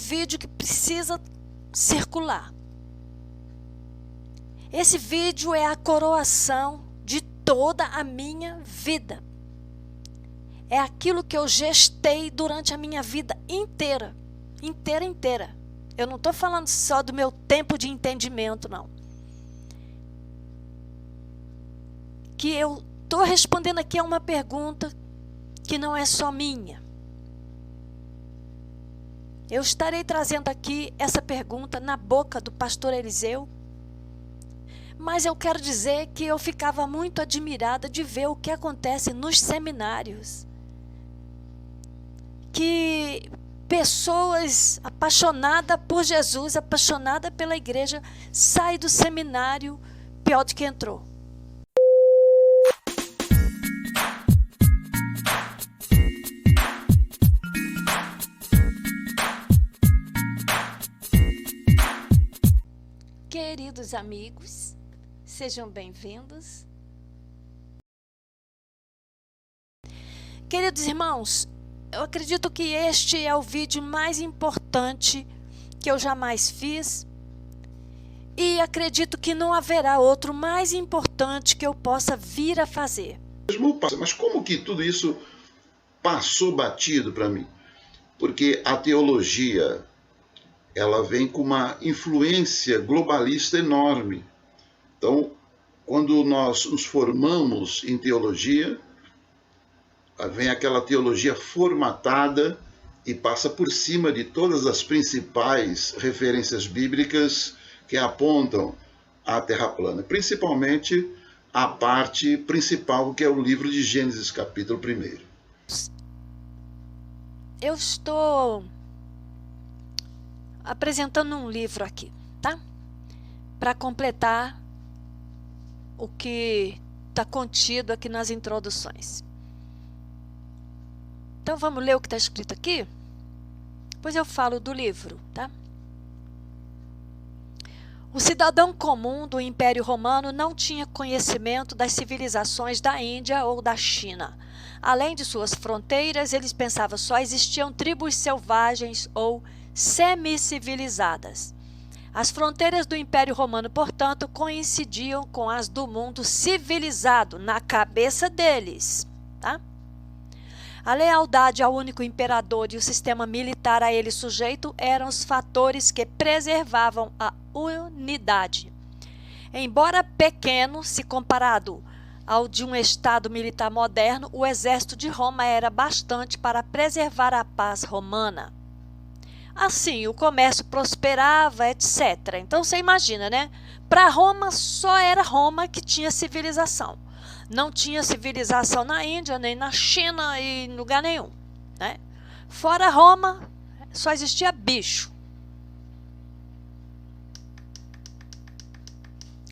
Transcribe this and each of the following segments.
vídeo que precisa circular. Esse vídeo é a coroação de toda a minha vida. É aquilo que eu gestei durante a minha vida inteira. Inteira. Eu não estou falando só do meu tempo de entendimento, não. Que eu estou respondendo aqui a uma pergunta que não é só minha. Eu estarei trazendo aqui essa pergunta na boca do pastor Eliseu, mas eu quero dizer que eu ficava muito admirada de ver o que acontece nos seminários. Que pessoas apaixonadas por Jesus, apaixonadas pela igreja, saem do seminário pior do que entrou. Queridos amigos, sejam bem-vindos. Queridos irmãos, eu acredito que este é o vídeo mais importante que eu jamais fiz e acredito que não haverá outro mais importante que eu possa vir a fazer. Mas como que tudo isso passou batido para mim? Porque a teologia, ela vem com uma influência globalista enorme. Então, quando nós nos formamos em teologia, vem aquela teologia formatada e passa por cima de todas as principais referências bíblicas que apontam à Terra plana, principalmente a parte principal, que é o livro de Gênesis, capítulo 1. Eu estou apresentando um livro aqui, tá? Para completar o que está contido aqui nas introduções. Então vamos ler o que está escrito aqui? Depois eu falo do livro, tá? O cidadão comum do Império Romano não tinha conhecimento das civilizações da Índia ou da China. Além de suas fronteiras, eles pensavam só existiam tribos selvagens ou semi-civilizadas. As fronteiras do Império Romano, portanto, coincidiam com as do mundo civilizado na cabeça deles, tá? A lealdade ao único imperador e o sistema militar a ele sujeito eram os fatores que preservavam a unidade. Embora pequeno, se comparado ao de um estado militar moderno, o exército de Roma era bastante para preservar a paz romana. Assim, o comércio prosperava, etc. Então, você imagina, né? Para Roma, só era Roma que tinha civilização. Não tinha civilização na Índia, nem na China e em lugar nenhum, né? Fora Roma, só existia bicho.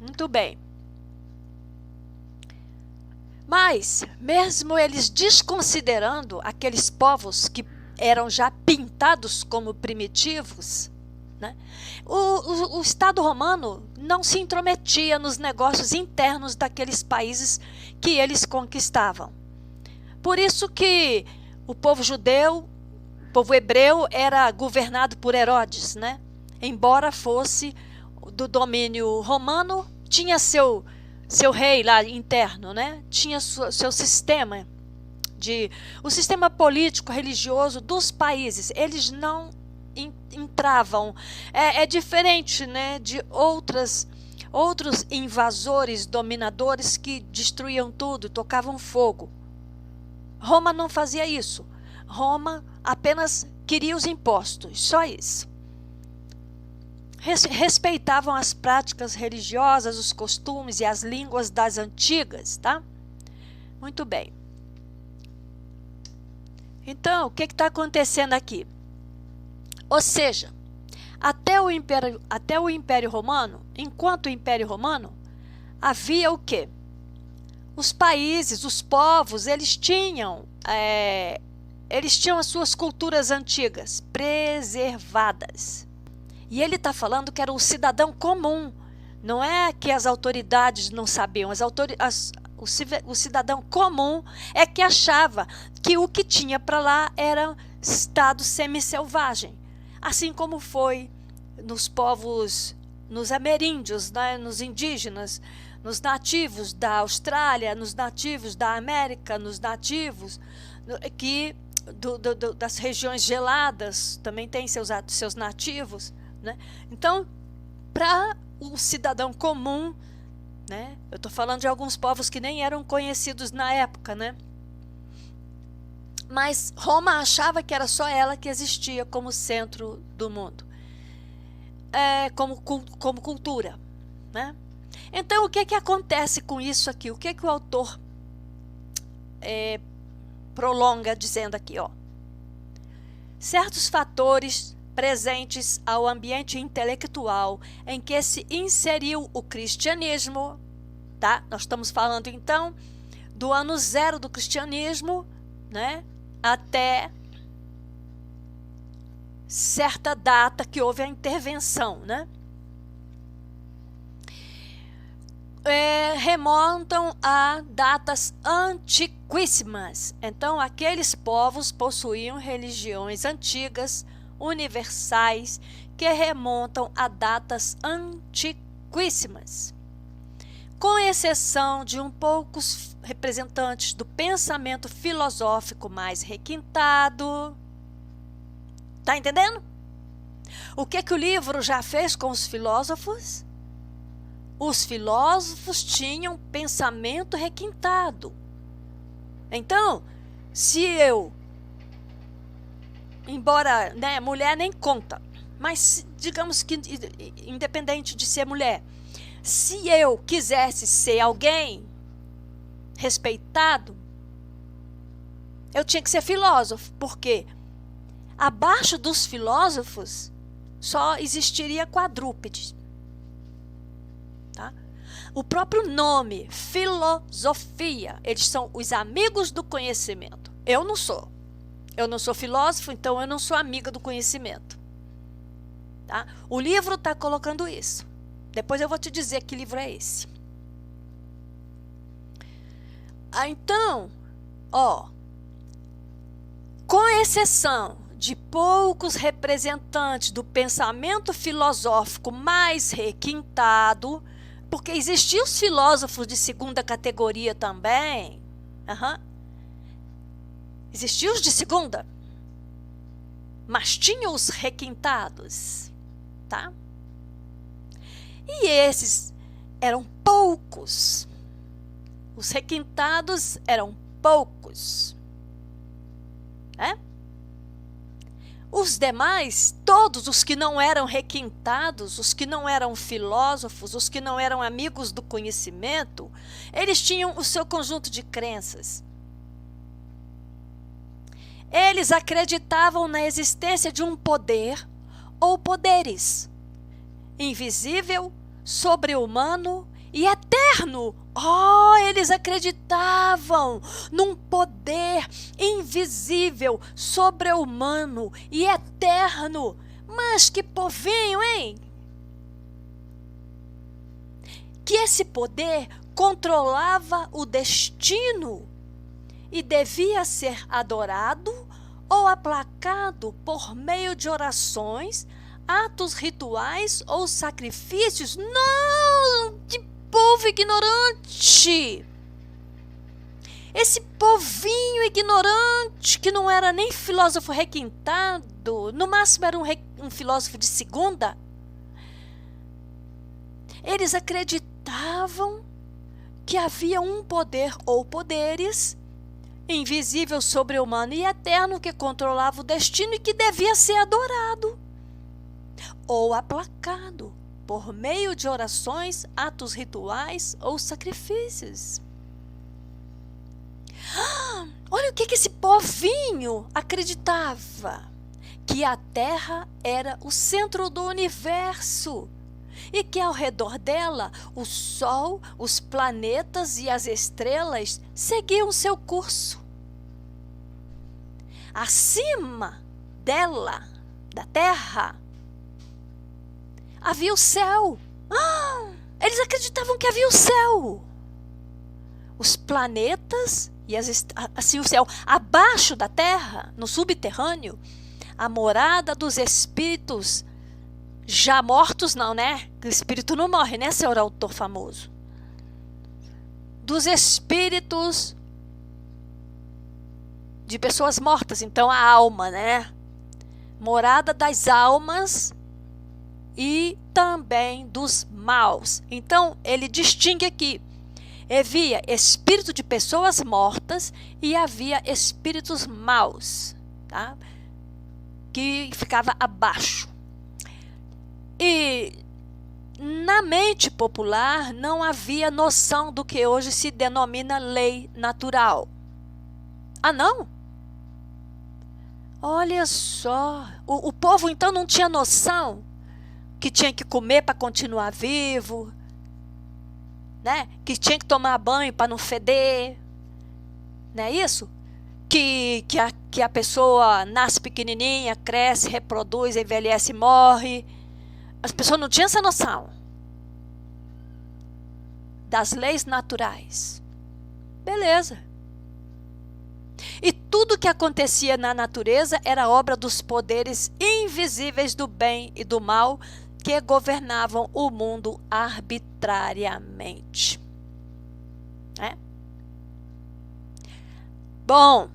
Muito bem. Mas, mesmo eles desconsiderando aqueles povos que eram já pintados como primitivos, né? O Estado romano não se intrometia nos negócios internos daqueles países que eles conquistavam. Por isso que o povo judeu, o povo hebreu, era governado por Herodes, né? Embora fosse do domínio romano, tinha seu rei lá interno, né? Tinha seu sistema o sistema político religioso dos países. Eles não entravam. É diferente, né, de outros invasores, dominadores que destruíam tudo, tocavam fogo. Roma não fazia isso. Roma apenas queria os impostos, só isso. Respeitavam as práticas religiosas, os costumes e as línguas das antigas, tá? Muito bem. Então, o que está acontecendo aqui? Ou seja, até o Império Romano, enquanto o Império Romano, havia o quê? Os países, os povos, eles tinham as suas culturas antigas preservadas. E ele está falando que era o cidadão comum. Não é que as autoridades não sabiam. O cidadão comum é que achava que o que tinha para lá era estado semi-selvagem. assim como foi nos povos, nos ameríndios, né, nos indígenas, nos nativos da Austrália, nos nativos da América, nos nativos das regiões geladas, também tem seus nativos, né? Então, para o cidadão comum, né, eu estou falando de alguns povos que nem eram conhecidos na época, né? Mas Roma achava que era só ela que existia como centro do mundo, como cultura, né? Então, o que acontece com isso aqui? O que o autor prolonga dizendo aqui, ó? Certos fatores presentes ao ambiente intelectual em que se inseriu o cristianismo, tá? Nós estamos falando, então, do ano 0 do cristianismo, né? Até certa data que houve a intervenção, né? Remontam a datas antiquíssimas. Então, aqueles povos possuíam religiões antigas, universais, que remontam a datas antiquíssimas. Com exceção de poucos representantes do pensamento filosófico mais requintado. Tá entendendo? O que o livro já fez com os filósofos? Os filósofos tinham pensamento requintado. Então, se eu, embora, né, mulher nem conta, mas digamos que independente de ser mulher, se eu quisesse ser alguém respeitado, eu tinha que ser filósofo, porque abaixo dos filósofos só existiria quadrúpedes. Tá? O próprio nome, filosofia, eles são os amigos do conhecimento. Eu não sou. Eu não sou filósofo, então eu não sou amiga do conhecimento. Tá? O livro está colocando isso. Depois eu vou te dizer que livro é esse. Então, ó, com exceção de poucos representantes do pensamento filosófico mais requintado, porque existiam os filósofos de segunda categoria também. Existiam os de segunda. Mas tinham os requintados. Tá? E esses eram poucos. Os requintados eram poucos. Os demais, todos os que não eram requintados, os que não eram filósofos, os que não eram amigos do conhecimento, eles tinham o seu conjunto de crenças. Eles acreditavam na existência de um poder ou poderes, invisível, sobre-humano e eterno. Eles acreditavam num poder invisível, sobre-humano e eterno. Mas que povinho, hein? Que esse poder controlava o destino e devia ser adorado ou aplacado por meio de orações, atos rituais ou sacrifícios. Não! Que povo ignorante! Esse povinho ignorante, que não era nem filósofo requintado, no máximo era um filósofo de segunda. Eles acreditavam que havia um poder ou poderes, invisível, sobre-humano e eterno, que controlava o destino e que devia ser adorado ou aplacado por meio de orações, atos rituais ou sacrifícios. Olha o que esse povinho acreditava: que a Terra era o centro do universo e que ao redor dela o Sol, os planetas e as estrelas seguiam seu curso. Acima dela, da Terra, havia o céu. Eles acreditavam que havia o céu. Os planetas e assim o céu. Abaixo da Terra, no subterrâneo, a morada dos espíritos já mortos, não, né? O espírito não morre, né, senhor autor famoso? Dos espíritos de pessoas mortas, então a alma, né? Morada das almas e também dos maus. Então, ele distingue aqui. Havia espírito de pessoas mortas e havia espíritos maus, tá? Que ficava abaixo. E na mente popular não havia noção do que hoje se denomina lei natural. Ah, não? Olha só, o povo então não tinha noção que tinha que comer para continuar vivo, né? Que tinha que tomar banho para não feder, não é isso? Que a pessoa nasce pequenininha, cresce, reproduz, envelhece e morre. As pessoas não tinham essa noção das leis naturais. Beleza. E tudo que acontecia na natureza era obra dos poderes invisíveis do bem e do mal que governavam o mundo arbitrariamente. É? Bom,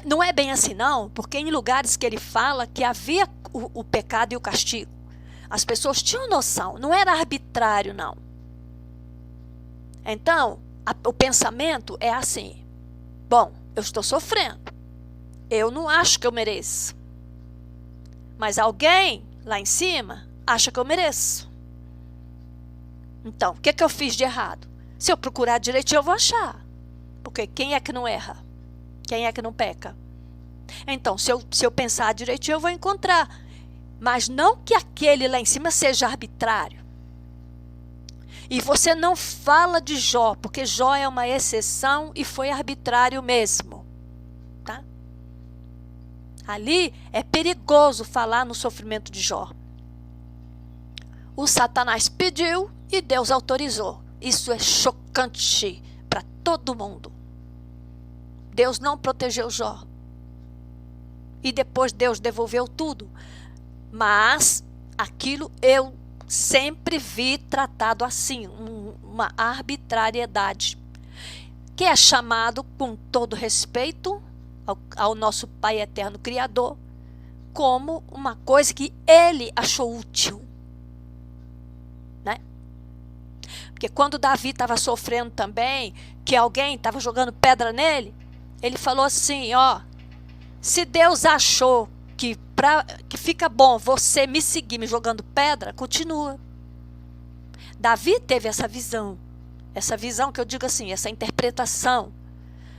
não é bem assim não, porque em lugares que ele fala que havia o pecado e o castigo, as pessoas tinham noção, não era arbitrário não. Então, o pensamento é assim: bom, eu estou sofrendo, eu não acho que eu mereço, mas alguém lá em cima acha que eu mereço. Então, o que eu fiz de errado? Se eu procurar direitinho, eu vou achar. Porque quem é que não erra? Quem é que não peca? Então, se eu pensar direitinho, eu vou encontrar. Mas não que aquele lá em cima seja arbitrário. E você não fala de Jó, porque Jó é uma exceção e foi arbitrário mesmo. Tá? Ali é perigoso falar no sofrimento de Jó. O Satanás pediu e Deus autorizou. Isso é chocante para todo mundo. Deus não protegeu Jó. E depois Deus devolveu tudo. Mas aquilo eu sempre vi tratado assim, uma arbitrariedade, que é chamado, com todo respeito ao nosso Pai Eterno Criador, como uma coisa que Ele achou útil. Né? Porque quando Davi estava sofrendo também, que alguém estava jogando pedra nele, ele falou assim, ó, se Deus achou que fica bom você me seguir me jogando pedra, continua. Davi teve essa visão que eu digo assim, essa interpretação.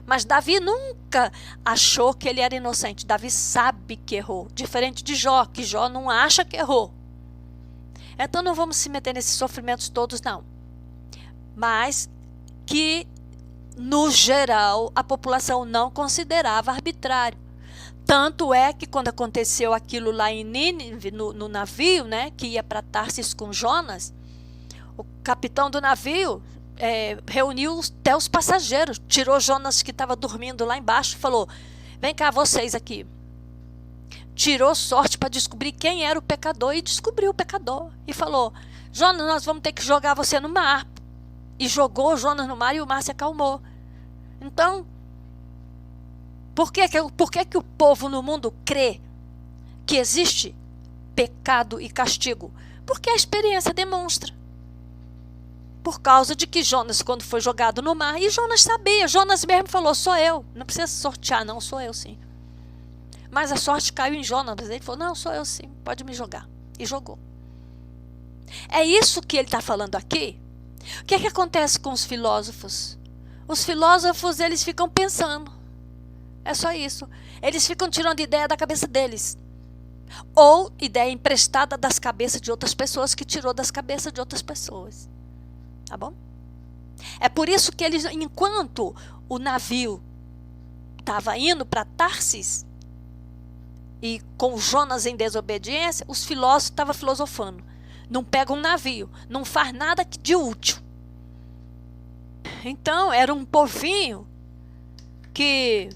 Mas Davi nunca achou que ele era inocente. Davi sabe que errou, diferente de Jó, que Jó não acha que errou. Então não vamos se meter nesses sofrimentos todos, não. Mas que, no geral, a população não considerava arbitrário. Tanto é que quando aconteceu aquilo lá em Nínive, no navio, né, que ia para Tarsis com Jonas, o capitão do navio reuniu até os passageiros, tirou Jonas que estava dormindo lá embaixo e falou, vem cá vocês aqui. Tirou sorte para descobrir quem era o pecador e descobriu o pecador. E falou, Jonas, nós vamos ter que jogar você no mar. E jogou Jonas no mar e o mar se acalmou. Então, por que o povo no mundo crê que existe pecado e castigo? Porque a experiência demonstra. Por causa de que Jonas, quando foi jogado no mar, e Jonas sabia, Jonas mesmo falou, sou eu, não precisa sortear não, sou eu sim. Mas a sorte caiu em Jonas, ele falou, não, sou eu sim, pode me jogar. E jogou. É isso que ele está falando aqui. O que acontece com os filósofos? Os filósofos, eles ficam pensando. É só isso. Eles ficam tirando ideia da cabeça deles. Ou ideia emprestada das cabeças de outras pessoas, que tirou das cabeças de outras pessoas. Tá bom? É por isso que eles, enquanto o navio estava indo para Tarsis, e com Jonas em desobediência, os filósofos estavam filosofando. Não pega um navio, não faz nada de útil. Então, era um povinho que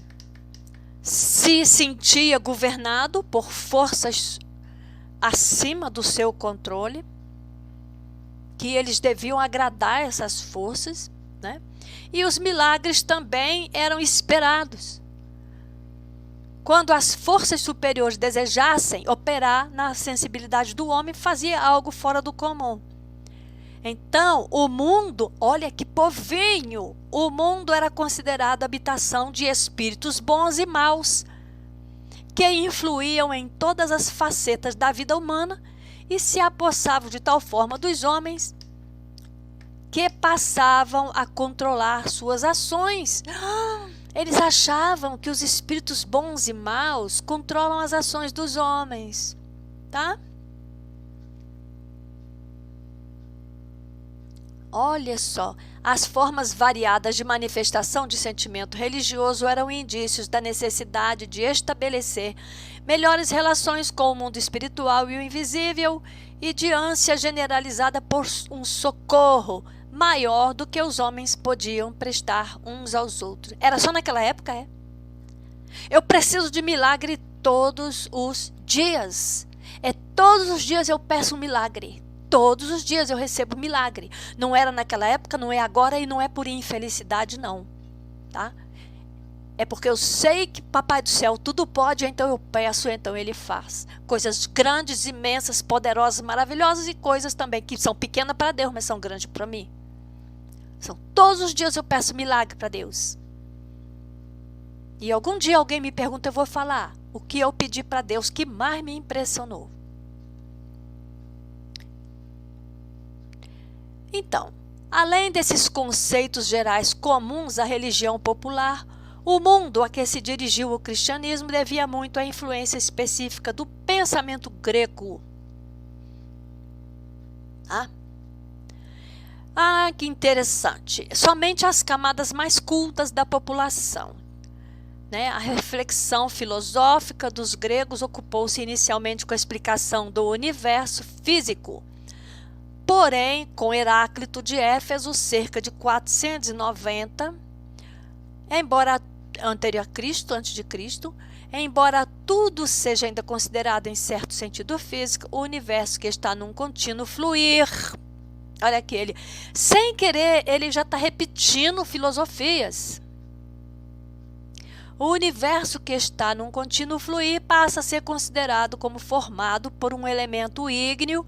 se sentia governado por forças acima do seu controle, que eles deviam agradar essas forças, né? E os milagres também eram esperados. Quando as forças superiores desejassem operar na sensibilidade do homem, fazia algo fora do comum. Então, o mundo, olha que povinho, o mundo era considerado habitação de espíritos bons e maus, que influíam em todas as facetas da vida humana e se apossavam de tal forma dos homens que passavam a controlar suas ações. Eles achavam que os espíritos bons e maus controlam as ações dos homens, tá? Olha só, as formas variadas de manifestação de sentimento religioso eram indícios da necessidade de estabelecer melhores relações com o mundo espiritual e o invisível e de ânsia generalizada por um socorro maior do que os homens podiam prestar uns aos outros. Era só naquela época, é? Eu preciso de milagre todos os dias. Todos os dias eu peço um milagre. Todos os dias eu recebo milagre. Não era naquela época, não é agora e não é por infelicidade, não. Tá? É porque eu sei que Papai do Céu tudo pode, então eu peço, então Ele faz. Coisas grandes, imensas, poderosas, maravilhosas e coisas também que são pequenas para Deus, mas são grandes para mim. Todos os dias eu peço milagre para Deus. E algum dia alguém me pergunta, eu vou falar o que eu pedi para Deus que mais me impressionou. Então, além desses conceitos gerais comuns à religião popular, o mundo a que se dirigiu o cristianismo devia muito à influência específica do pensamento grego. Que interessante. Somente as camadas mais cultas da população, né? A reflexão filosófica dos gregos ocupou-se inicialmente com a explicação do universo físico. Porém, com Heráclito de Éfeso, cerca de 490, anterior a Cristo, antes de Cristo, embora tudo seja ainda considerado em certo sentido físico, o universo que está num contínuo fluir. Olha aqui, ele, sem querer, ele já está repetindo filosofias. O universo que está num contínuo fluir passa a ser considerado como formado por um elemento ígneo.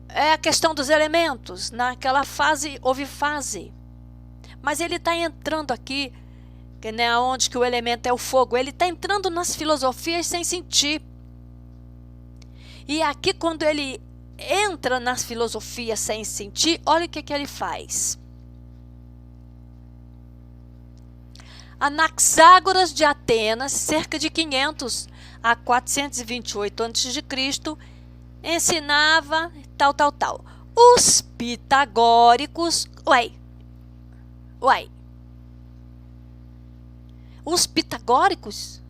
É a questão dos elementos. Naquela fase, houve fase. Mas ele está entrando aqui, né, onde que o elemento é o fogo. Ele está entrando nas filosofias sem sentir. E aqui, quando ele entra nas filosofias sem sentir, olha o que ele faz. Anaxágoras de Atenas, cerca de 500 a 428 a.C., ensinava tal. Os pitagóricos, os pitagóricos,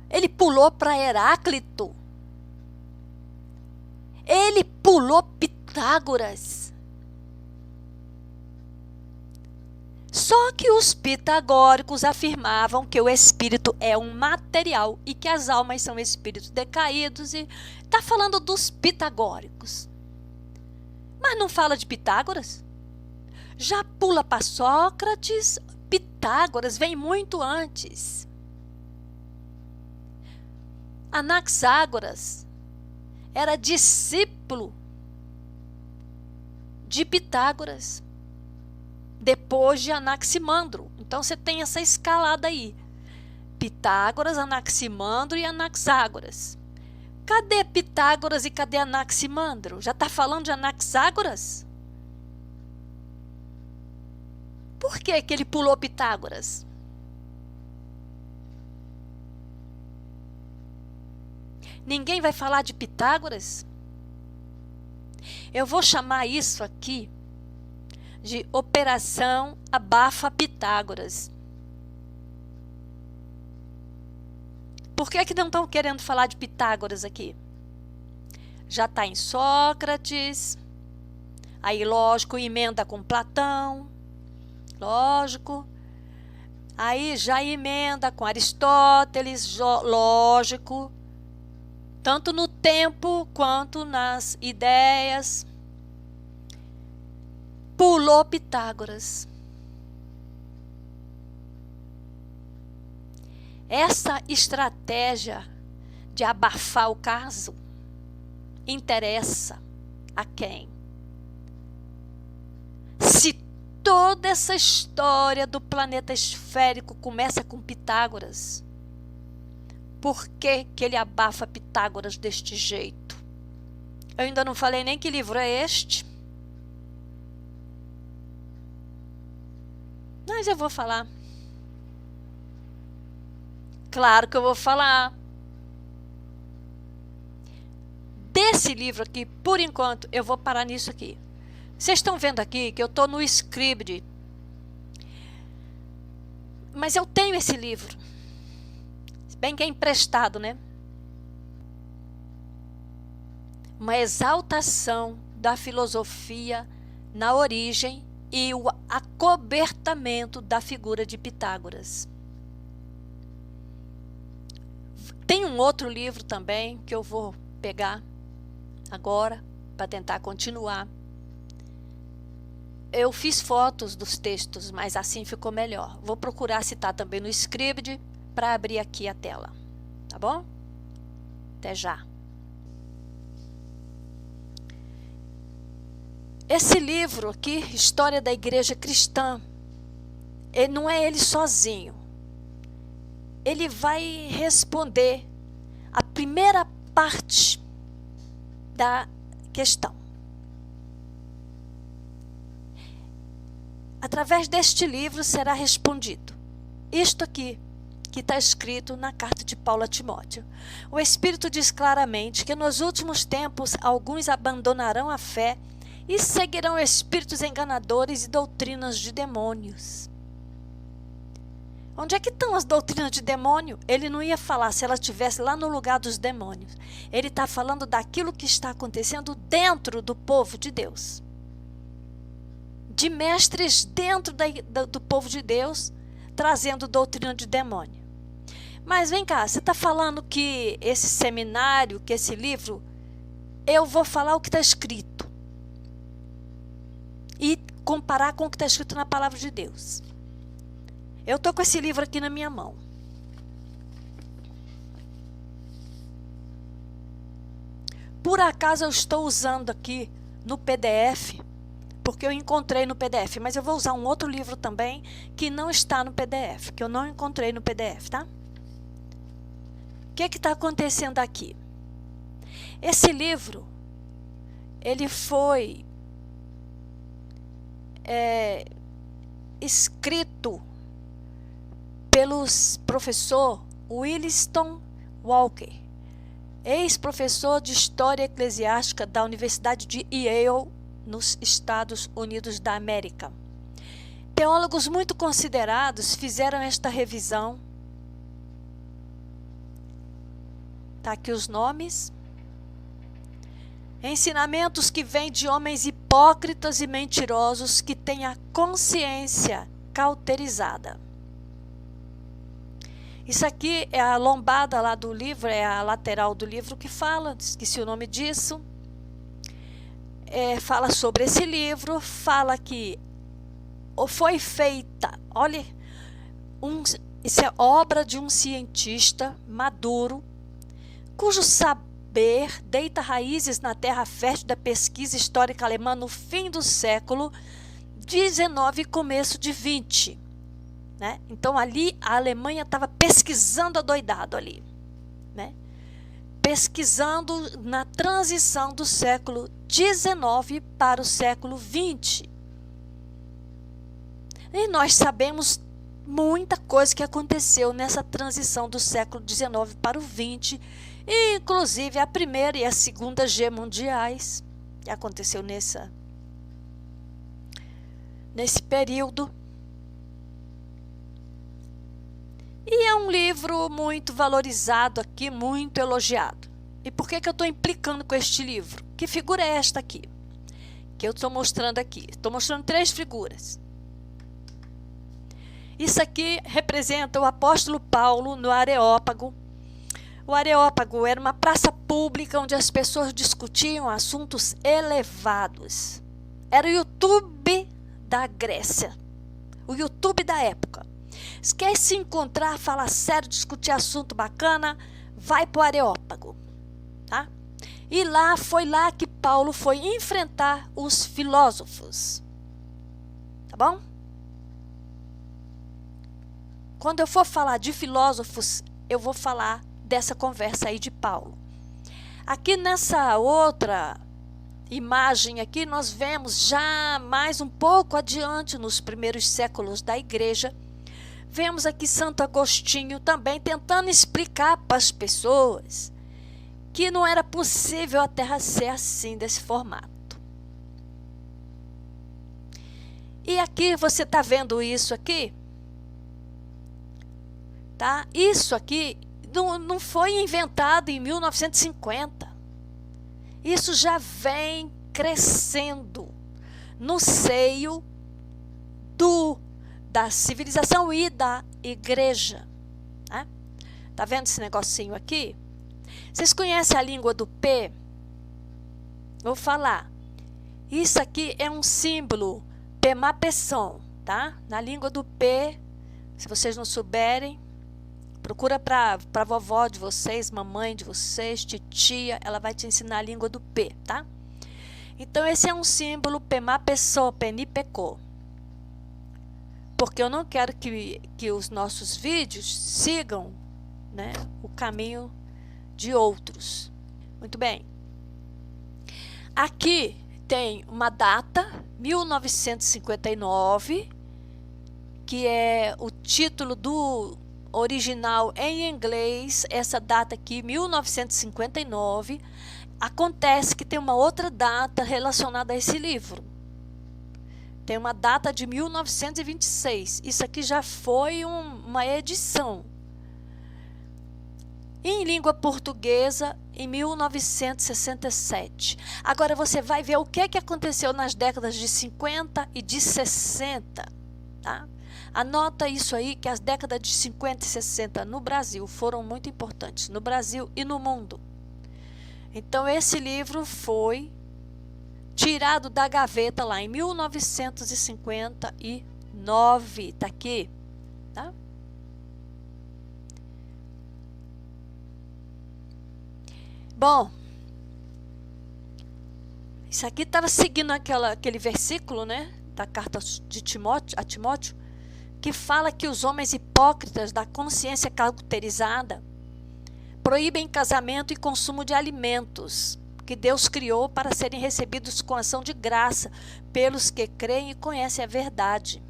ele pulou para Heráclito. Ele pulou Pitágoras. Só que os pitagóricos afirmavam que o espírito é um material e que as almas são espíritos decaídos. E está falando dos pitagóricos. Mas não fala de Pitágoras? Já pula para Sócrates. Pitágoras vem muito antes. Anaxágoras era discípulo de Pitágoras, depois de Anaximandro. Então você tem essa escalada aí: Pitágoras, Anaximandro e Anaxágoras. Cadê Pitágoras e cadê Anaximandro? Já está falando de Anaxágoras? Por que ele pulou Pitágoras? Ninguém vai falar de Pitágoras? Eu vou chamar isso aqui de Operação Abafa Pitágoras. Por que não estão querendo falar de Pitágoras aqui? Já está em Sócrates, aí lógico, emenda com Platão, lógico. Aí já emenda com Aristóteles, lógico, tanto no tempo quanto nas ideias. Pulou Pitágoras. Essa estratégia de abafar o caso interessa a quem? Se toda essa história do planeta esférico começa com Pitágoras, por que que ele abafa Pitágoras deste jeito? Eu ainda não falei nem que livro é este. Mas eu vou falar. Claro que eu vou falar. Desse livro aqui, por enquanto, eu vou parar nisso aqui. Vocês estão vendo aqui que eu estou no Scribd. Mas eu tenho esse livro. Bem que é emprestado, né? Uma exaltação da filosofia na origem e o acobertamento da figura de Pitágoras. Tem um outro livro também que eu vou pegar agora para tentar continuar. Eu fiz fotos dos textos, mas assim ficou melhor. Vou procurar citar também no Scribd para abrir aqui a tela. Tá bom? Até já. Esse livro aqui, História da Igreja Cristã, não é ele sozinho. Ele vai responder a primeira parte da questão. Através deste livro será respondido isto aqui, que está escrito na carta de Paulo a Timóteo. O Espírito diz claramente que nos últimos tempos alguns abandonarão a fé e seguirão espíritos enganadores e doutrinas de demônios. Onde é que estão as doutrinas de demônio? Ele não ia falar se ela estivesse lá no lugar dos demônios. Ele está falando daquilo que está acontecendo dentro do povo de Deus. De mestres dentro do povo de Deus, trazendo doutrina de demônio. Mas vem cá, você está falando que esse seminário, que esse livro, eu vou falar o que está escrito. E comparar com o que está escrito na palavra de Deus. Eu estou com esse livro aqui na minha mão. Por acaso eu estou usando aqui no PDF, porque eu encontrei no PDF, mas eu vou usar um outro livro também que não está no PDF, que eu não encontrei no PDF, tá? O que está acontecendo aqui? Esse livro, ele foi escrito pelo professor Williston Walker, ex-professor de História Eclesiástica da Universidade de Yale, nos Estados Unidos da América. Teólogos muito considerados fizeram esta revisão. Está aqui os nomes. Ensinamentos que vêm de homens hipócritas e mentirosos que têm a consciência cauterizada. Isso aqui é a lombada lá do livro, é a lateral do livro que fala, esqueci o nome disso. Fala sobre esse livro, fala que foi feita, olha, isso é obra de um cientista maduro, cujo saber deita raízes na terra fértil da pesquisa histórica alemã no fim do século XIX e começo de XX. Né? Então ali a Alemanha estava pesquisando adoidado ali, né? Pesquisando na transição do século XIX para o século XX. E nós sabemos muita coisa que aconteceu nessa transição do século XIX para o XX, inclusive a Primeira e a Segunda Guerra Mundiais, que aconteceu nesse período. E é um livro muito valorizado aqui, muito elogiado. E por que eu estou implicando com este livro? Que figura é esta aqui? Que eu estou mostrando aqui. Estou mostrando 3 figuras. Isso aqui representa o apóstolo Paulo no Areópago. O Areópago era uma praça pública onde as pessoas discutiam assuntos elevados. Era o YouTube da Grécia, o YouTube da época. Se quer se encontrar, falar sério, discutir assunto bacana, vai para o Areópago, tá? E foi lá que Paulo foi enfrentar os filósofos, tá bom? Quando eu for falar de filósofos, eu vou falar dessa conversa aí de Paulo. Aqui nessa outra imagem aqui, nós vemos já mais um pouco adiante, nos primeiros séculos da igreja, vemos aqui Santo Agostinho também tentando explicar para as pessoas que não era possível a Terra ser assim, desse formato. E aqui você está vendo isso aqui? Tá? Isso aqui não foi inventado em 1950. Isso já vem crescendo no seio da civilização e da igreja. Né? Tá vendo esse negocinho aqui? Vocês conhecem a língua do P? Vou falar. Isso aqui é um símbolo Pemapesson, tá? Na língua do P, se vocês não souberem, procura para a vovó de vocês, mamãe de vocês, titia, ela vai te ensinar a língua do P, tá? Então, esse é um símbolo Pemapesson, Penipecô. Porque eu não quero que os nossos vídeos sigam, né, o caminho de outros. Muito bem. Aqui tem uma data, 1959, que é o título do original em inglês. Essa data aqui, 1959, acontece que tem uma outra data relacionada a esse livro. Tem uma data de 1926. Isso aqui já foi uma edição. Em língua portuguesa, em 1967. Agora você vai ver o que aconteceu nas décadas de 50 e de 60. Tá? Anota isso aí, que as décadas de 50 e 60 no Brasil foram muito importantes. No Brasil e no mundo. Então, esse livro foi tirado da gaveta lá em 1959. Está aqui. Tá? Bom, isso aqui estava seguindo aquele versículo, né, da carta de Timóteo, que fala que os homens hipócritas da consciência cauterizada proíbem casamento e consumo de alimentos que Deus criou para serem recebidos com ação de graça pelos que creem e conhecem a verdade.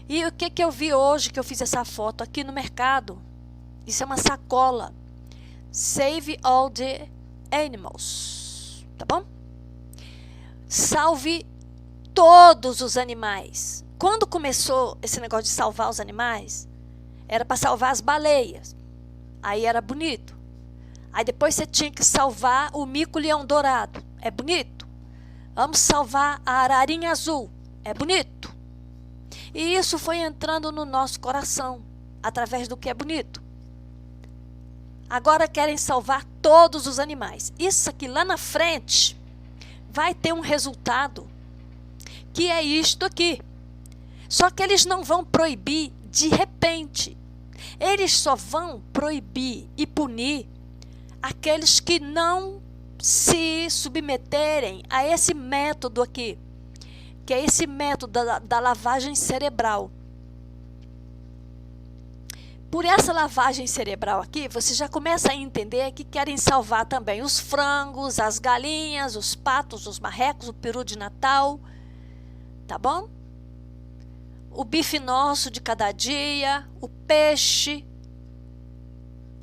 E o que eu vi hoje, que eu fiz essa foto aqui no mercado? Isso é uma sacola. Save all the animals. Tá bom? Salve todos os animais. Quando começou esse negócio de salvar os animais, era para salvar as baleias. Aí era bonito. Aí depois você tinha que salvar o mico-leão dourado. É bonito. Vamos salvar a ararinha azul. É bonito. E isso foi entrando no nosso coração, através do que é bonito. Agora querem salvar todos os animais. Isso aqui lá na frente vai ter um resultado, que é isto aqui. Só que eles não vão proibir de repente. Eles só vão proibir e punir aqueles que não se submeterem a esse método aqui, que é esse método da lavagem cerebral. Por essa lavagem cerebral aqui, você já começa a entender que querem salvar também os frangos, as galinhas, os patos, os marrecos, o peru de Natal, tá bom? O bife nosso de cada dia, o peixe.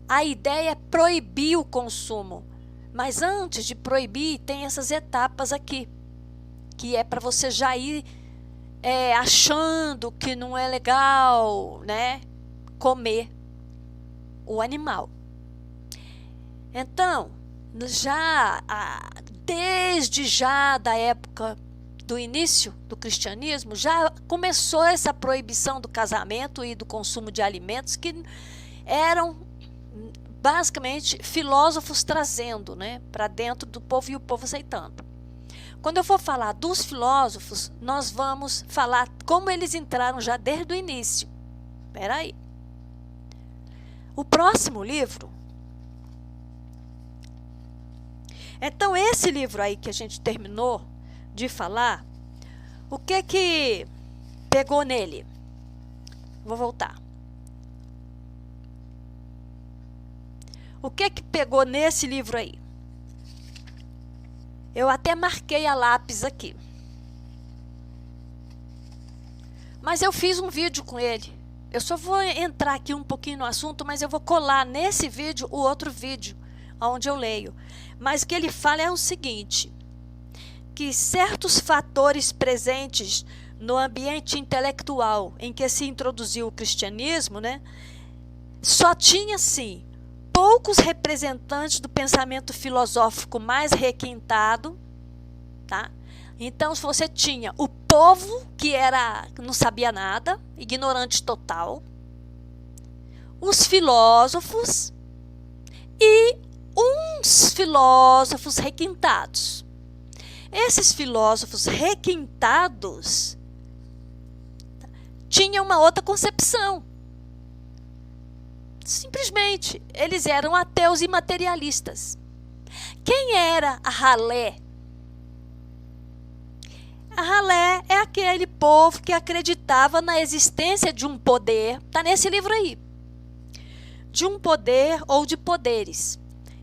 A ideia é proibir o consumo. Mas antes de proibir, tem essas etapas aqui, que é para você já ir achando que não é legal, né, comer o animal. Então, desde já da época do início do cristianismo, já começou essa proibição do casamento e do consumo de alimentos que eram basicamente filósofos trazendo, né, para dentro do povo e o povo aceitando. Quando eu for falar dos filósofos, nós vamos falar como eles entraram já desde o início. Espera aí. O próximo livro. Então, esse livro aí que a gente terminou de falar, o que pegou nele? Vou voltar. O que pegou nesse livro aí? Eu até marquei a lápis aqui. Mas eu fiz um vídeo com ele. Eu só vou entrar aqui um pouquinho no assunto, mas eu vou colar nesse vídeo o outro vídeo, onde eu leio. Mas o que ele fala é o seguinte, que certos fatores presentes no ambiente intelectual em que se introduziu o cristianismo, né, só tinha, sim, poucos representantes do pensamento filosófico mais requintado, tá? Então, você tinha o povo, que não sabia nada, ignorante total, os filósofos e uns filósofos requintados. Esses filósofos requintados tinham uma outra concepção. Simplesmente, eles eram ateus e materialistas. Quem era a ralé? A ralé é aquele povo que acreditava na existência de um poder, está nesse livro aí, de um poder ou de poderes,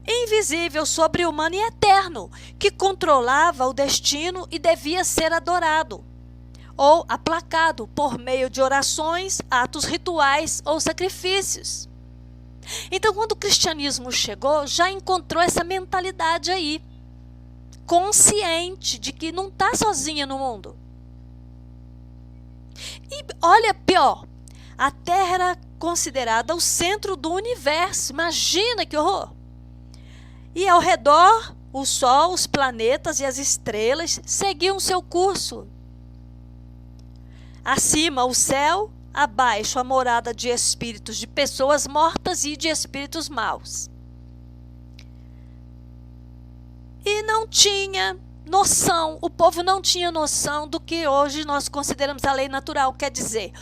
invisível, sobre-humano e eterno, que controlava o destino e devia ser adorado ou aplacado por meio de orações, atos rituais ou sacrifícios. Então, quando o cristianismo chegou, já encontrou essa mentalidade aí, consciente de que não está sozinha no mundo. E olha, pior, a Terra era considerada o centro do universo. Imagina que horror! E ao redor, o Sol, os planetas e as estrelas seguiam seu curso. Acima, o céu, abaixo, a morada de espíritos de pessoas mortas e de espíritos maus. E não tinha noção, o povo não tinha noção do que hoje nós consideramos a lei natural. Quer dizer,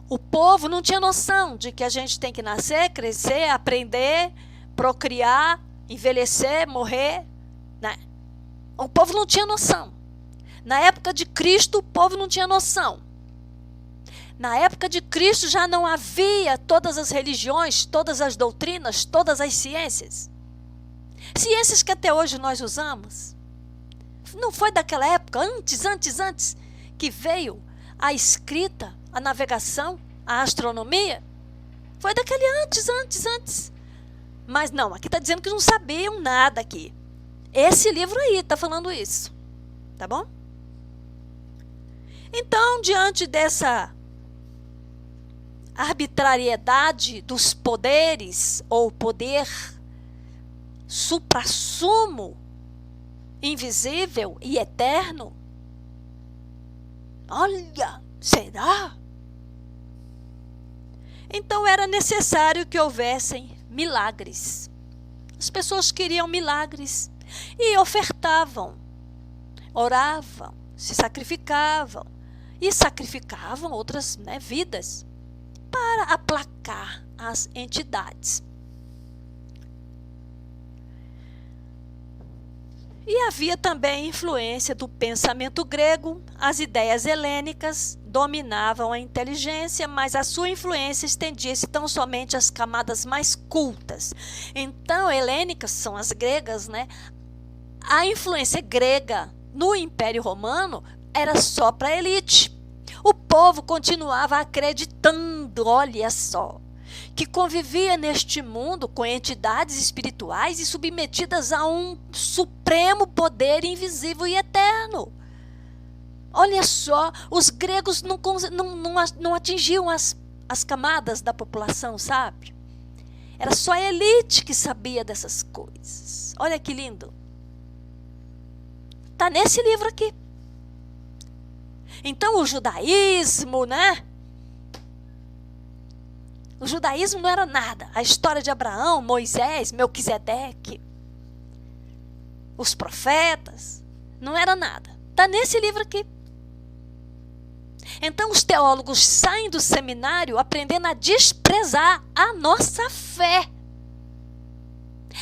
o povo não tinha noção de que a gente tem que nascer, crescer, aprender, procriar, envelhecer, morrer, né? O povo não tinha noção. Na época de Cristo, o povo não tinha noção. Na época de Cristo já não havia todas as religiões, todas as doutrinas, todas as ciências. Ciências que até hoje nós usamos. Não foi daquela época, antes, que veio a escrita, a navegação, a astronomia? Foi daquele antes. Mas não, aqui está dizendo que não sabiam nada aqui. Esse livro aí está falando isso. Tá bom? Então, diante dessa arbitrariedade dos poderes, ou poder suprassumo, invisível e eterno, olha, será? Então era necessário que houvessem milagres. As pessoas queriam milagres e ofertavam, oravam, se sacrificavam e sacrificavam outras, né, vidas para aplacar as entidades. E havia também influência do pensamento grego. As ideias helênicas dominavam a inteligência, mas a sua influência estendia-se tão somente às camadas mais cultas. Então, helênicas são as gregas, né? A influência grega no Império Romano era só para a elite. O povo continuava acreditando, olha só, que convivia neste mundo com entidades espirituais e submetidas a um supremo poder invisível e eterno. Olha só, os gregos não atingiam as camadas da população, sabe? Era só a elite que sabia dessas coisas. Olha que lindo. Está nesse livro aqui. Então o judaísmo, né? O judaísmo não era nada. A história de Abraão, Moisés, Melquisedeque, os profetas, não era nada. Está nesse livro aqui. Então os teólogos saem do seminário aprendendo a desprezar a nossa fé.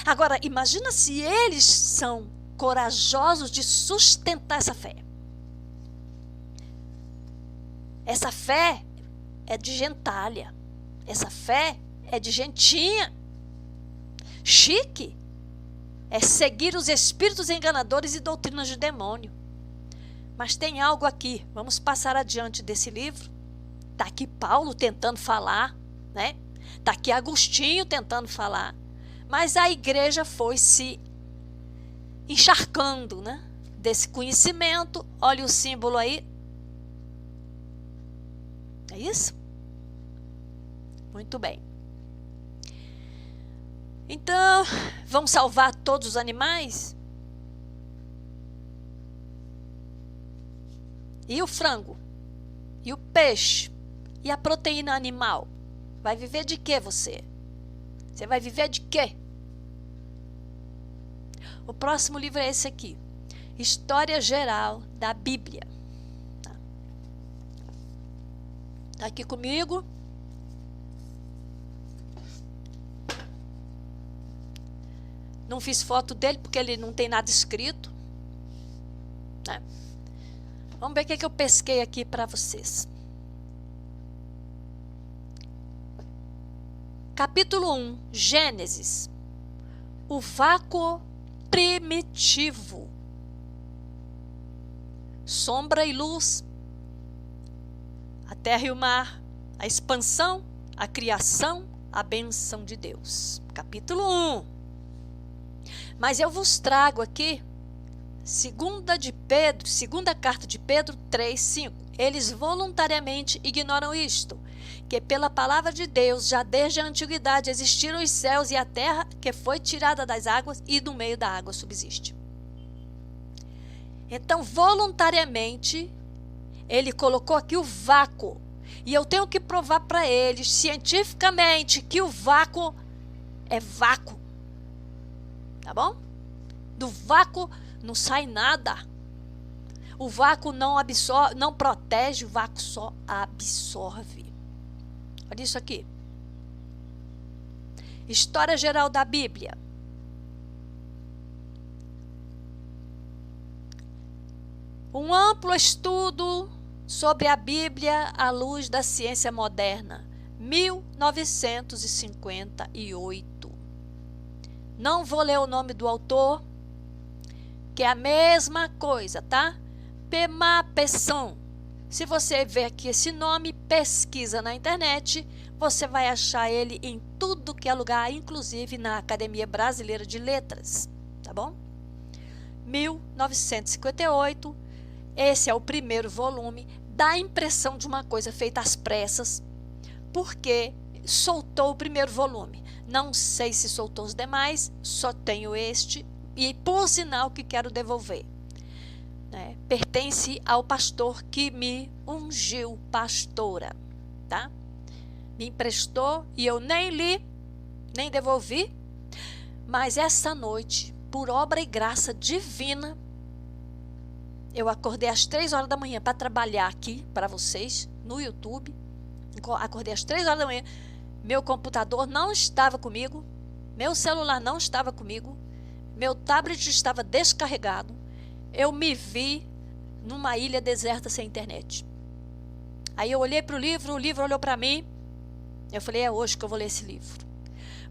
Agora, imagina se eles são corajosos de sustentar essa fé. Essa fé é de gentalha. Essa fé é de gentinha. Chique é seguir os espíritos enganadores e doutrinas de demônio. Mas tem algo aqui. Vamos passar adiante desse livro. Está aqui Paulo tentando falar, né? Está aqui Agostinho tentando falar. Mas a igreja foi se encharcando, né? Desse conhecimento. Olha o símbolo aí. É isso? Muito bem. Então, vamos salvar todos os animais? E o frango? E o peixe? E a proteína animal? Vai viver de quê você? Você vai viver de quê? O próximo livro é esse aqui. História Geral da Bíblia. Tá aqui comigo. Não fiz foto dele porque ele não tem nada escrito, né? Vamos ver o que eu pesquei aqui para vocês. Capítulo 1, Gênesis. O vácuo primitivo. Sombra e luz. A terra e o mar. A expansão, a criação, a bênção de Deus. Capítulo 1. Mas eu vos trago aqui segunda carta de Pedro 3:5. Eles voluntariamente ignoram isto, que pela palavra de Deus já desde a antiguidade existiram os céus e a terra, que foi tirada das águas e do meio da água subsiste. Então, voluntariamente, ele colocou aqui o vácuo. E eu tenho que provar para eles, cientificamente, que o vácuo é vácuo. Tá bom? Do vácuo não sai nada. O vácuo não absorve, não protege, o vácuo só absorve. Olha isso aqui. História Geral da Bíblia. Um amplo estudo sobre a Bíblia à luz da ciência moderna, 1958. Não vou ler o nome do autor, que é a mesma coisa, tá? Pema Pesson. Se você ver aqui esse nome, pesquisa na internet, você vai achar ele em tudo que é lugar, inclusive na Academia Brasileira de Letras, tá bom? 1958. Esse é o primeiro volume. Dá a impressão de uma coisa feita às pressas, porque soltou o primeiro volume. Não sei se soltou os demais, só tenho este, e por sinal que quero devolver. Pertence ao pastor que me ungiu pastora, tá? Me emprestou e eu nem li, nem devolvi, mas essa noite, por obra e graça divina, eu acordei às 3 horas da manhã para trabalhar aqui para vocês no YouTube. Acordei às 3 horas da manhã. Meu computador não estava comigo. Meu celular não estava comigo. Meu tablet estava descarregado. Eu me vi numa ilha deserta sem internet. Aí eu olhei para o livro olhou para mim. Eu falei, é hoje que eu vou ler esse livro.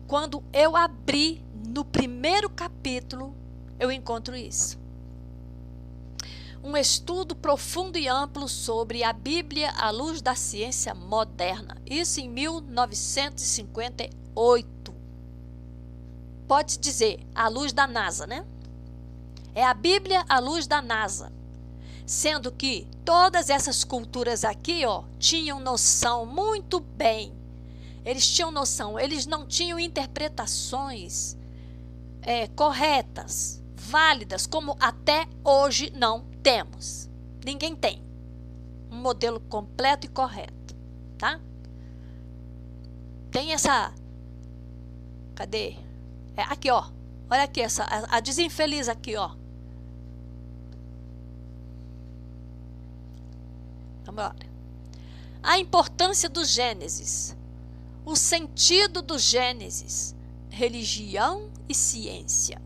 Quando eu abri no primeiro capítulo, eu encontro isso. Um estudo profundo e amplo sobre a Bíblia à luz da ciência moderna. Isso em 1958. Pode dizer, à luz da NASA, né? É a Bíblia à luz da NASA. Sendo que todas essas culturas aqui, ó, tinham noção muito bem. Eles tinham noção, eles não tinham interpretações corretas, válidas, como até hoje não temos. Ninguém tem. um modelo completo e correto, tá? Tem essa... Cadê? Aqui, ó. Olha aqui, a desinfeliz aqui, ó. Vamos lá. A importância do Gênesis. O sentido do Gênesis. Religião e ciência.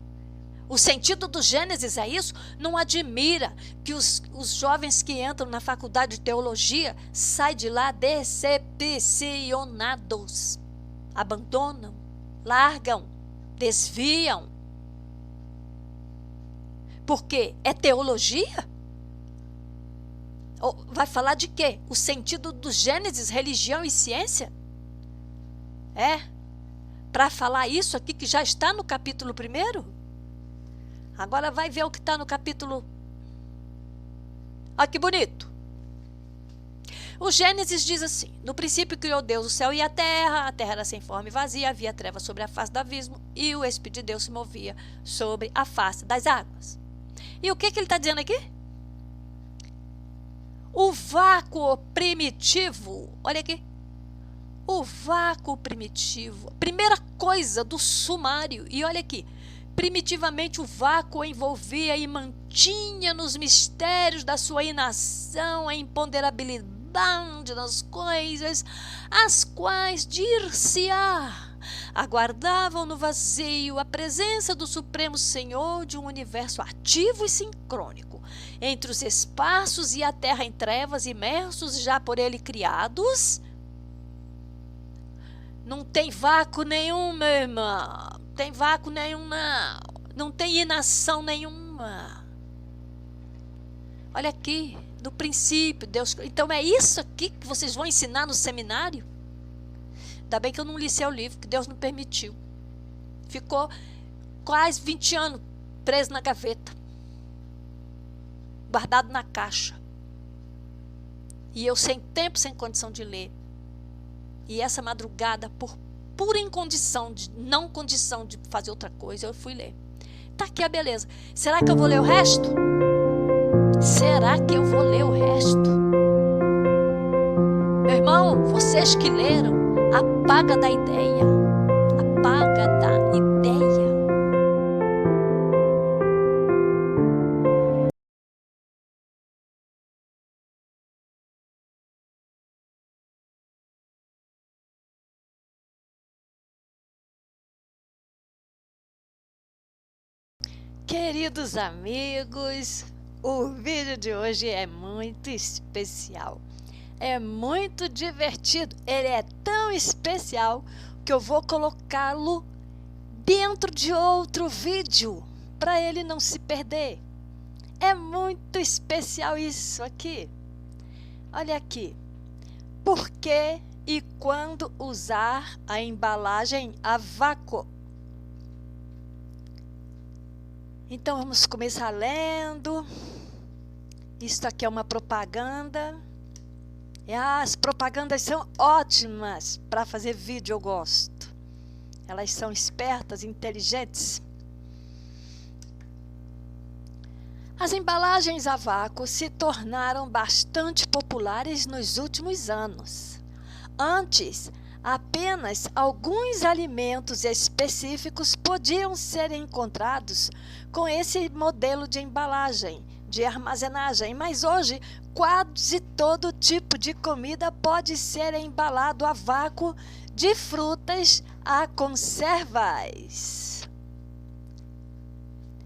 O sentido do Gênesis é isso? Não admira que os jovens que entram na faculdade de teologia saem de lá decepcionados. Abandonam, largam, desviam. Porque é teologia? Vai falar de quê? O sentido do Gênesis, religião e ciência? Para falar isso aqui que já está no capítulo 1? Agora vai ver o que está no capítulo... Olha que bonito. O Gênesis diz assim: no princípio criou Deus o céu e a terra era sem forma e vazia, havia trevas sobre a face do abismo e o Espírito de Deus se movia sobre a face das águas. E o que ele está dizendo aqui? O vácuo primitivo, olha aqui. O vácuo primitivo, primeira coisa do sumário, e olha aqui. Primitivamente o vácuo envolvia e mantinha nos mistérios da sua inação a imponderabilidade das coisas, as quais, dir-se-á, aguardavam no vazio a presença do Supremo Senhor de um universo ativo e sincrônico, entre os espaços e a terra em trevas, imersos já por ele criados. Não tem vácuo nenhum, meu irmão. Não tem vácuo nenhum, não. Não tem inação nenhuma. Olha aqui, no princípio, Deus... Então é isso aqui que vocês vão ensinar no seminário? Ainda bem que eu não li seu livro, que Deus não permitiu. Ficou quase 20 anos preso na gaveta. Guardado na caixa. E eu sem tempo, sem condição de ler. E essa madrugada, por pura não condição de fazer outra coisa, eu fui ler. Tá aqui a beleza. Será que eu vou ler o resto? Será que eu vou ler o resto? Meu irmão, vocês que leram, apaga da ideia. Apaga da ideia. Queridos amigos, o vídeo de hoje é muito especial, é muito divertido, ele é tão especial que eu vou colocá-lo dentro de outro vídeo, para ele não se perder. É muito especial isso aqui. Olha aqui, por que e quando usar a embalagem a vácuo? Então, vamos começar lendo. Isso aqui é uma propaganda. As propagandas são ótimas para fazer vídeo, eu gosto. Elas são espertas, inteligentes. As embalagens a vácuo se tornaram bastante populares nos últimos anos. Antes, apenas alguns alimentos específicos podiam ser encontrados com esse modelo de embalagem, de armazenagem, mas hoje quase todo tipo de comida pode ser embalado a vácuo, de frutas a conservas.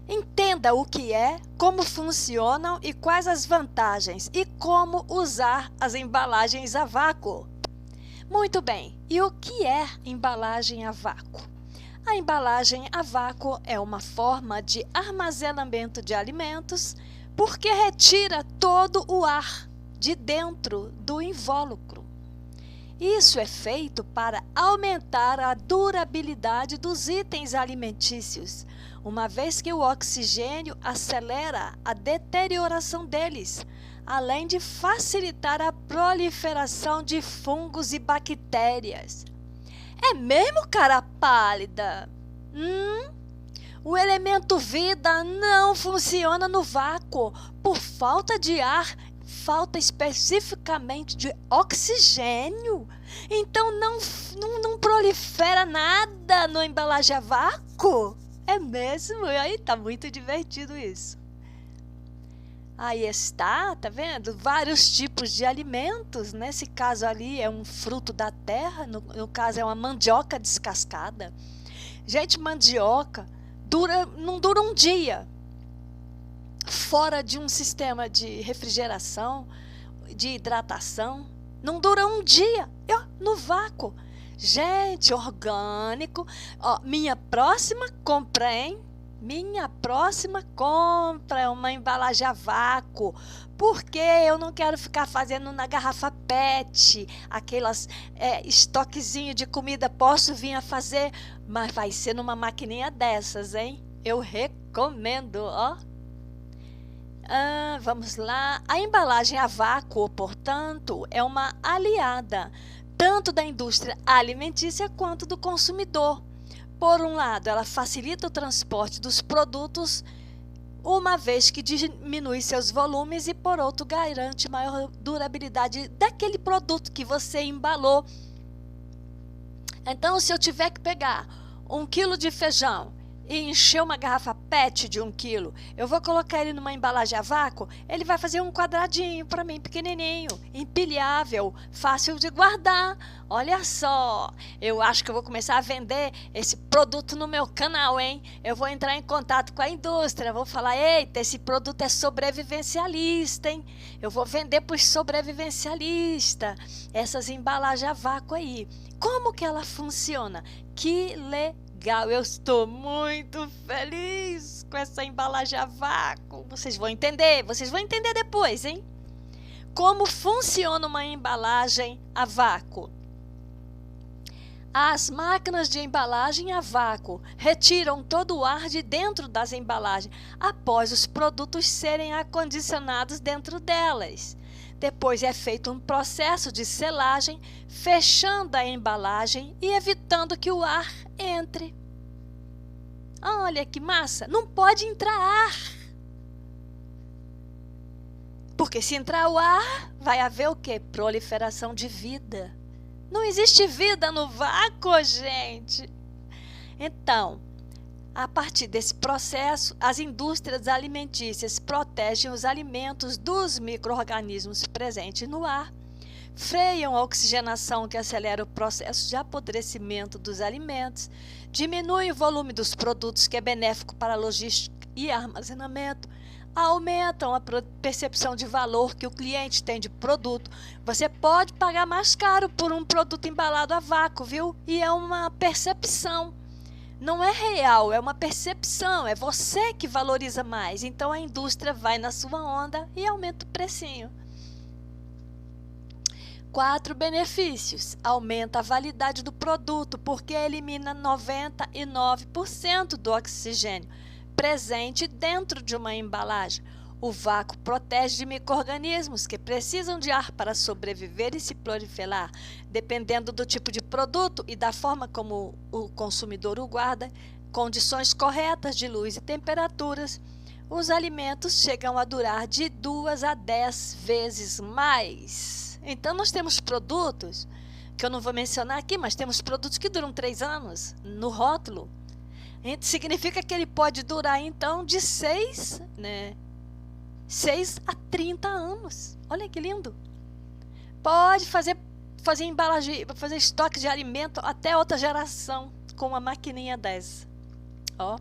Entenda o que é, como funcionam e quais as vantagens e como usar as embalagens a vácuo. Muito bem, e o que é embalagem a vácuo? A embalagem a vácuo é uma forma de armazenamento de alimentos porque retira todo o ar de dentro do invólucro. Isso é feito para aumentar a durabilidade dos itens alimentícios, uma vez que o oxigênio acelera a deterioração deles, além de facilitar a proliferação de fungos e bactérias. É mesmo, cara pálida? O elemento vida não funciona no vácuo por falta de ar falta especificamente de oxigênio. Então não prolifera nada na embalagem a vácuo. É mesmo? Aí tá muito divertido isso. Aí está, tá vendo? Vários tipos de alimentos. Nesse caso ali é um fruto da terra, no caso é uma mandioca descascada. Gente, mandioca não dura um dia fora de um sistema de refrigeração, de hidratação. Não dura um dia, no vácuo. Gente, orgânico. Ó, minha próxima compra, hein? Minha próxima compra é uma embalagem a vácuo, porque eu não quero ficar fazendo na garrafa PET, aquelas estoquezinho de comida. Posso vir a fazer, mas vai ser numa maquininha dessas, hein? Eu recomendo, ó. Vamos lá. A embalagem a vácuo, portanto, é uma aliada tanto da indústria alimentícia quanto do consumidor. Por um lado, ela facilita o transporte dos produtos, uma vez que diminui seus volumes, e por outro, garante maior durabilidade daquele produto que você embalou. Então, se eu tiver que pegar 1 quilo de feijão e encher uma garrafa PET de 1 quilo, eu vou colocar ele numa embalagem a vácuo, ele vai fazer um quadradinho para mim, pequenininho, empilhável, fácil de guardar. Olha só, eu acho que eu vou começar a vender esse produto no meu canal, hein? Eu vou entrar em contato com a indústria, vou falar, eita, esse produto é sobrevivencialista, hein? Eu vou vender para os sobrevivencialistas essas embalagens a vácuo aí. Como que ela funciona? Que legal, eu estou muito feliz com essa embalagem a vácuo. Vocês vão entender depois, hein? Como funciona uma embalagem a vácuo? As máquinas de embalagem a vácuo retiram todo o ar de dentro das embalagens após os produtos serem acondicionados dentro delas. Depois é feito um processo de selagem, fechando a embalagem e evitando que o ar entre. Olha que massa! Não pode entrar ar. Porque se entrar o ar, vai haver o quê? Proliferação de vida. Não existe vida no vácuo, gente. Então, a partir desse processo, as indústrias alimentícias protegem os alimentos dos micro-organismos presentes no ar, freiam a oxigenação que acelera o processo de apodrecimento dos alimentos, diminui o volume dos produtos, que é benéfico para a logística e armazenamento, aumentam a percepção de valor que o cliente tem de produto. Você pode pagar mais caro por um produto embalado a vácuo, viu? E é uma percepção. Não é real, é uma percepção. É você que valoriza mais. Então a indústria vai na sua onda e aumenta o precinho. 4 benefícios. Aumenta a validade do produto, porque elimina 99% do oxigênio presente dentro de uma embalagem. O vácuo protege de micro-organismos que precisam de ar para sobreviver e se proliferar. Dependendo do tipo de produto e da forma como o consumidor o guarda, condições corretas de luz e temperaturas, os alimentos chegam a durar de 2 a 10 vezes mais. Então, nós temos produtos, que eu não vou mencionar aqui, mas temos produtos que duram 3 anos no rótulo. Significa que ele pode durar, então, de 6 a 30 anos. Olha que lindo. Pode fazer embalagem, fazer estoque de alimento até outra geração com uma maquininha dessa. Ó.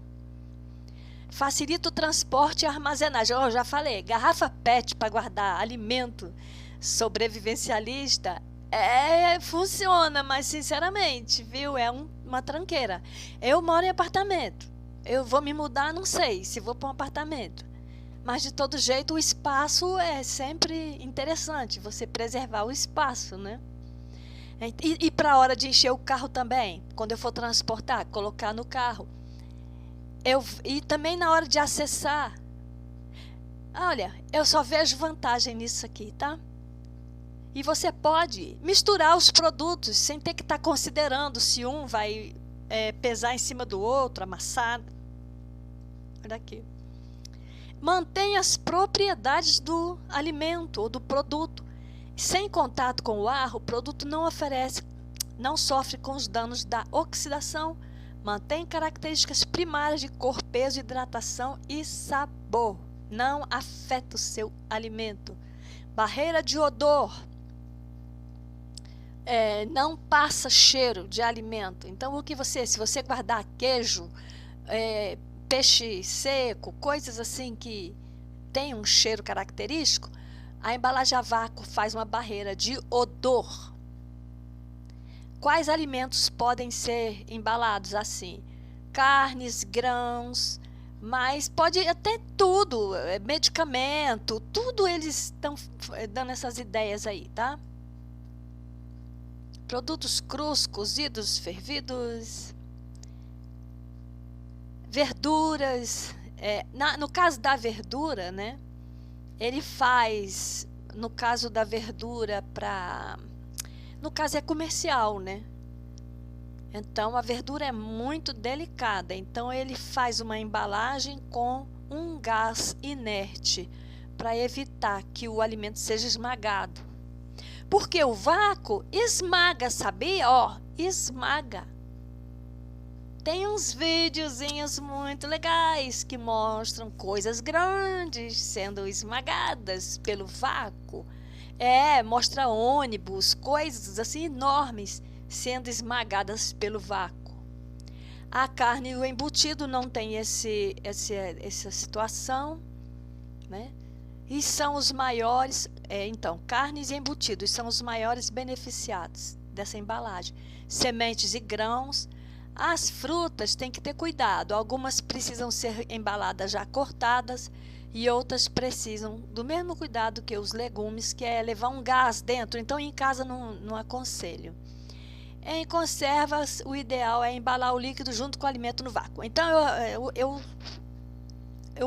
Facilita o transporte e armazenagem. Eu já falei, garrafa PET para guardar alimento sobrevivencialista funciona, mas sinceramente, viu, é uma tranqueira. Eu moro em apartamento, eu vou me mudar, não sei se vou para um apartamento, mas de todo jeito o espaço é sempre interessante, você preservar o espaço, né? E para a hora de encher o carro também, quando eu for transportar, colocar no carro. E também na hora de acessar. Olha, eu só vejo vantagem nisso aqui, tá? E você pode misturar os produtos sem ter que estar considerando se um vai pesar em cima do outro, amassar. Olha aqui. mantém as propriedades do alimento ou do produto. Sem contato com o ar, o produto não sofre com os danos da oxidação, mantém características primárias de cor, peso, hidratação e sabor. Não afeta o seu alimento. Barreira de odor. Não passa cheiro de alimento. Então, se você guardar queijo, peixe seco, coisas assim que tem um cheiro característico, a embalagem a vácuo faz uma barreira de odor. Quais alimentos podem ser embalados assim? Carnes, grãos, mas pode até tudo, medicamento, tudo eles estão dando essas ideias aí, tá? Produtos crus, cozidos, fervidos, verduras. No caso da verdura, né? Ele faz, no caso da verdura, no caso é comercial, né? Então a verdura é muito delicada, então ele faz uma embalagem com um gás inerte para evitar que o alimento seja esmagado. Porque o vácuo esmaga, sabia? Esmaga. Tem uns videozinhos muito legais que mostram coisas grandes sendo esmagadas pelo vácuo. Mostra ônibus, coisas assim enormes sendo esmagadas pelo vácuo. A carne e o embutido não tem essa situação, né? E são os maiores, então, carnes e embutidos são os maiores beneficiados dessa embalagem. Sementes e grãos. As frutas têm que ter cuidado. Algumas precisam ser embaladas já cortadas e outras precisam do mesmo cuidado que os legumes, que é levar um gás dentro. Então, em casa não aconselho. Em conservas, o ideal é embalar o líquido junto com o alimento no vácuo. Então, eu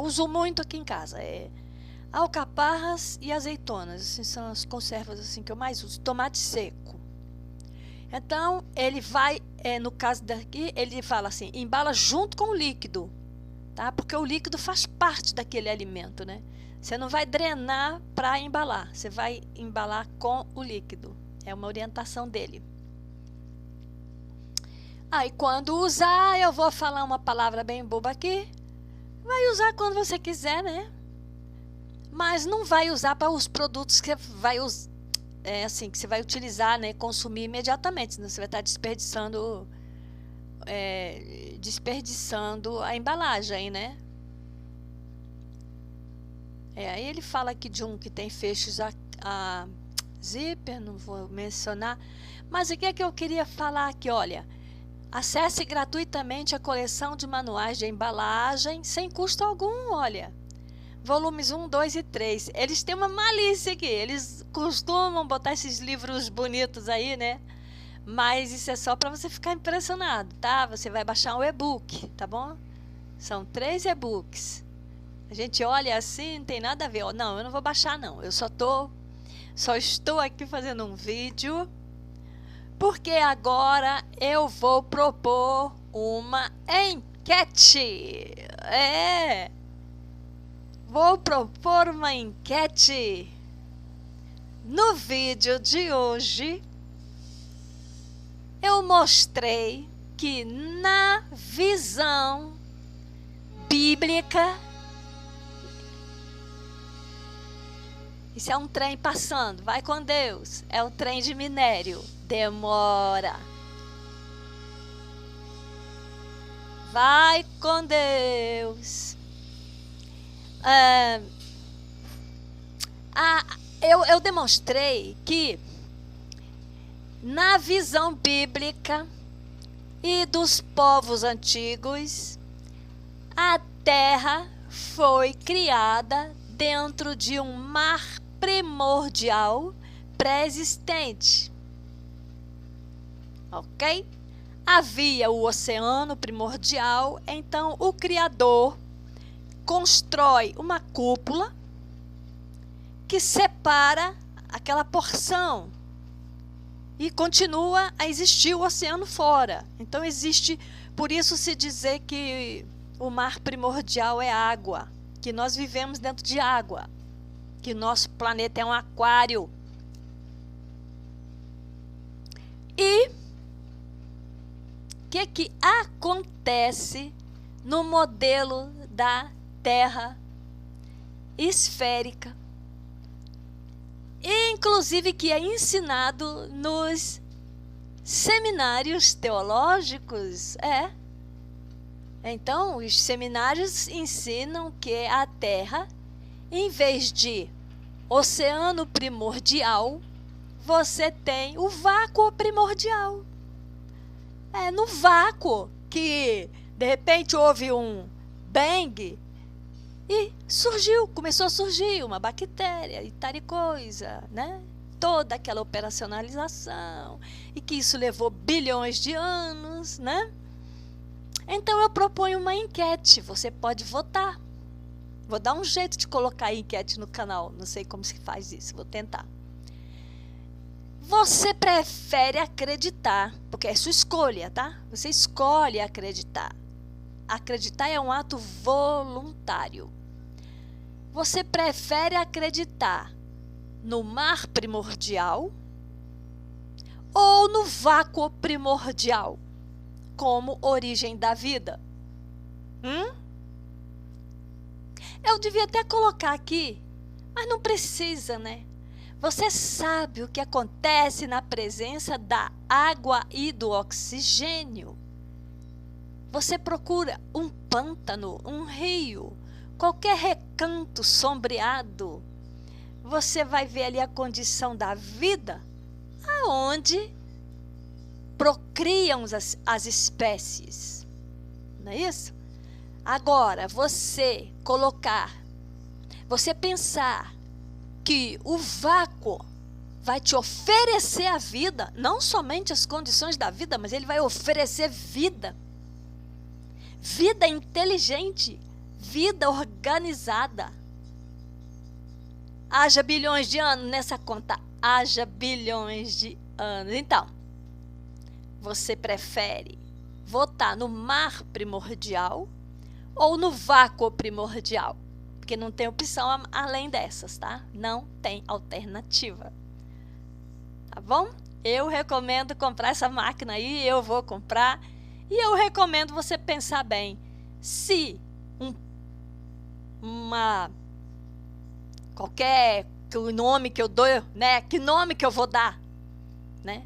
uso muito aqui em casa. Alcaparras e azeitonas, assim, são as conservas assim, que eu mais uso. Tomate seco. Então, ele vai, no caso daqui, ele fala assim, embala junto com o líquido, tá? Porque o líquido faz parte daquele alimento, né? Você não vai drenar para embalar, você vai embalar com o líquido. É uma orientação dele. Aí, quando usar, eu vou falar uma palavra bem boba aqui. Vai usar quando você quiser, né? Mas não vai usar para os produtos que vai usar. Que você vai utilizar, né, consumir imediatamente, senão você vai estar desperdiçando a embalagem, né? Aí ele fala aqui de um que tem fechos a zíper, não vou mencionar, mas o que é que eu queria falar aqui? Olha, acesse gratuitamente a coleção de manuais de embalagem sem custo algum, olha. Volumes 1, 2 e 3. Eles têm uma malícia aqui. Eles costumam botar esses livros bonitos aí, né? Mas isso é só para você ficar impressionado, tá? Você vai baixar um e-book, tá bom? São 3 e-books. A gente olha assim, não tem nada a ver. Não, eu não vou baixar, não. Eu só estou aqui fazendo um vídeo, porque agora eu vou propor uma enquete. Vou propor uma enquete no vídeo de hoje. Eu mostrei que na visão bíblica, isso é um trem passando, vai com Deus, é o trem de minério, demora. Vai com Deus. Eu demonstrei que na visão bíblica e dos povos antigos, a terra foi criada dentro de um mar primordial pré-existente. Ok? Havia o oceano primordial, então o Criador constrói uma cúpula que separa aquela porção e continua a existir o oceano fora. Então existe, por isso se dizer que o mar primordial é água. que nós vivemos dentro de água, que nosso planeta é um aquário. E o que acontece no modelo da Terra esférica, inclusive que é ensinado nos seminários teológicos? Então, os seminários ensinam que a Terra, em vez de oceano primordial, você tem o vácuo primordial. É no vácuo que, de repente, houve um bang e começou a surgir uma bactéria e tal coisa, né? Toda aquela operacionalização, e que isso levou bilhões de anos, né? Então eu proponho uma enquete, você pode votar. Vou dar um jeito de colocar a enquete no canal, não sei como se faz isso, vou tentar. Você prefere acreditar, porque é sua escolha, tá? Você escolhe acreditar. Acreditar é um ato voluntário. Você prefere acreditar no mar primordial ou no vácuo primordial como origem da vida? Eu devia até colocar aqui, mas não precisa, né? Você sabe o que acontece na presença da água e do oxigênio. Você procura um pântano, um rio, qualquer recanto sombreado, você vai ver ali a condição da vida, aonde procriam as espécies. Não é isso? Agora, você pensar que o vácuo vai te oferecer a vida, não somente as condições da vida, mas ele vai oferecer vida. Vida inteligente, vida organizada. Haja bilhões de anos nessa conta, haja bilhões de anos. Então, você prefere votar no mar primordial ou no vácuo primordial? Porque não tem opção além dessas, tá? Não tem alternativa. Tá bom? Eu recomendo comprar essa máquina aí, eu vou comprar. E eu recomendo você pensar bem, se qualquer nome que eu dou, né? Que nome que eu vou dar, né?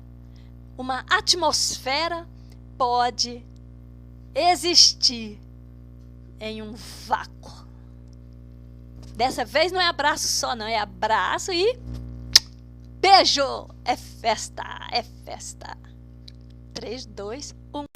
Uma atmosfera pode existir em um vácuo. Dessa vez não é abraço só, não. É abraço e beijo. É festa, é festa. 3, 2, 1.